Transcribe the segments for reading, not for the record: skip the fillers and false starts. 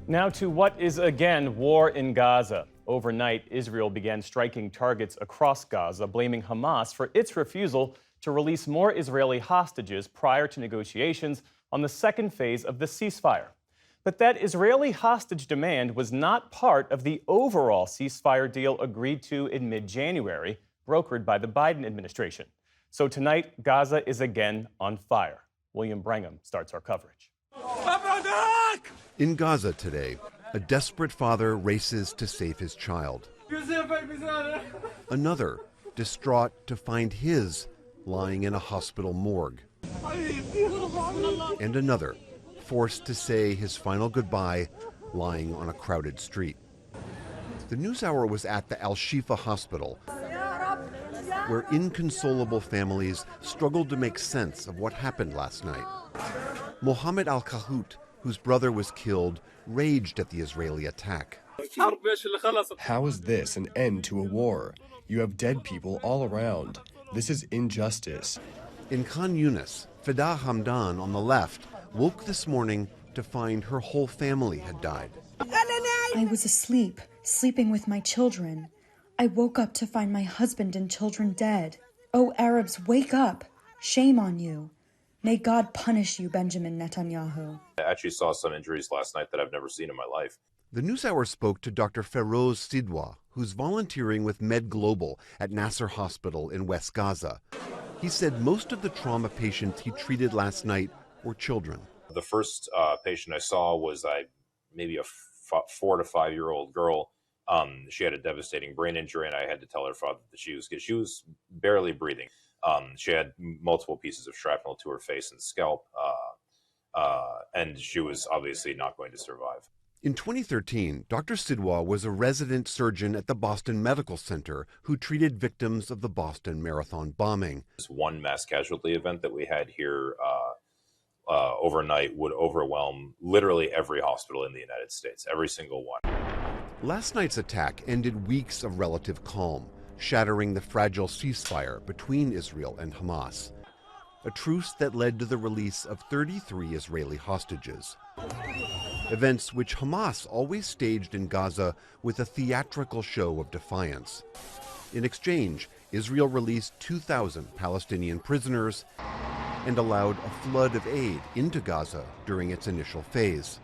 Now to what is again war in Gaza. Overnight, Israel began striking targets across Gaza, blaming Hamas for its refusal to release more Israeli hostages prior to negotiations on the second phase of the ceasefire. But that Israeli hostage demand was not part of the overall ceasefire deal agreed to in mid-January, brokered by the Biden administration. So tonight, Gaza is again on fire. William Brangham starts our coverage. In Gaza today, a desperate father races to save his child. Another, distraught to find his lying in a hospital morgue. And another, forced to say his final goodbye lying on a crowded street. The NewsHour was at the Al-Shifa hospital, where inconsolable families struggled to make sense of what happened last night. Mohammed Al-Kahut, whose brother was killed, raged at the Israeli attack. How is this an end to a war? You have dead people all around. This is injustice. In Khan Yunis, Fida Hamdan on the left woke this morning to find her whole family had died. I was asleep, sleeping with my children. I woke up to find my husband and children dead. Oh, Arabs, wake up! Shame on you. May God punish you, Benjamin Netanyahu. I actually saw some injuries last night that I've never seen in my life. The NewsHour spoke to Dr. Feroz Sidwa, who's volunteering with Med Global at Nasser Hospital in West Gaza. He said most of the trauma patients he treated last night were children. The first patient I saw was maybe a 4 to 5 year old girl. She had a devastating brain injury, and I had to tell her father that she was barely breathing. She had multiple pieces of shrapnel to her face and scalp, and she was obviously not going to survive. In 2013, Dr. Sidwa was a resident surgeon at the Boston Medical Center who treated victims of the Boston Marathon bombing. This one mass casualty event that we had here overnight would overwhelm literally every hospital in the United States, every single one. Last night's attack ended weeks of relative calm, shattering the fragile ceasefire between Israel and Hamas, a truce that led to the release of 33 Israeli hostages. Events which Hamas always staged in Gaza with a theatrical show of defiance. In exchange, Israel released 2,000 Palestinian prisoners and allowed a flood of aid into Gaza during its initial phase.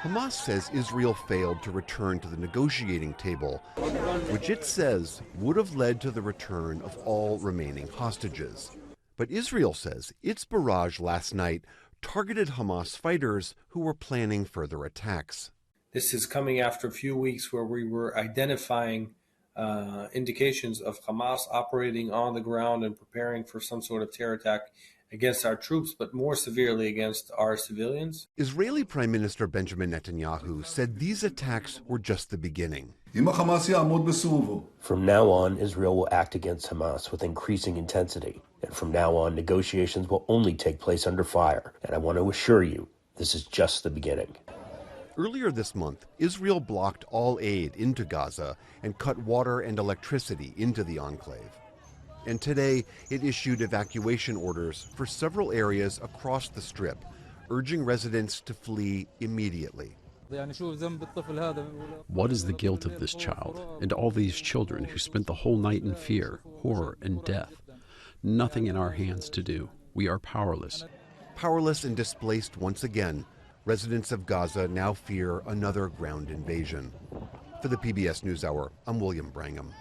Hamas says Israel failed to return to the negotiating table, which it says would have led to the return of all remaining hostages. But Israel says its barrage last night targeted Hamas fighters who were planning further attacks. This is coming after a few weeks where we were identifying indications of Hamas operating on the ground and preparing for some sort of terror attack against our troops, but more severely against our civilians. Israeli Prime Minister Benjamin Netanyahu said these attacks were just the beginning. From now on, Israel will act against Hamas with increasing intensity. And from now on, negotiations will only take place under fire. And I want to assure you, this is just the beginning. Earlier this month, Israel blocked all aid into Gaza and cut water and electricity into the enclave. And today, it issued evacuation orders for several areas across the Strip, urging residents to flee immediately. What is the guilt of this child and all these children who spent the whole night in fear, horror, and death? Nothing in our hands to do. We are powerless. Powerless and displaced once again, residents of Gaza now fear another ground invasion. For the PBS NewsHour, I'm William Brangham.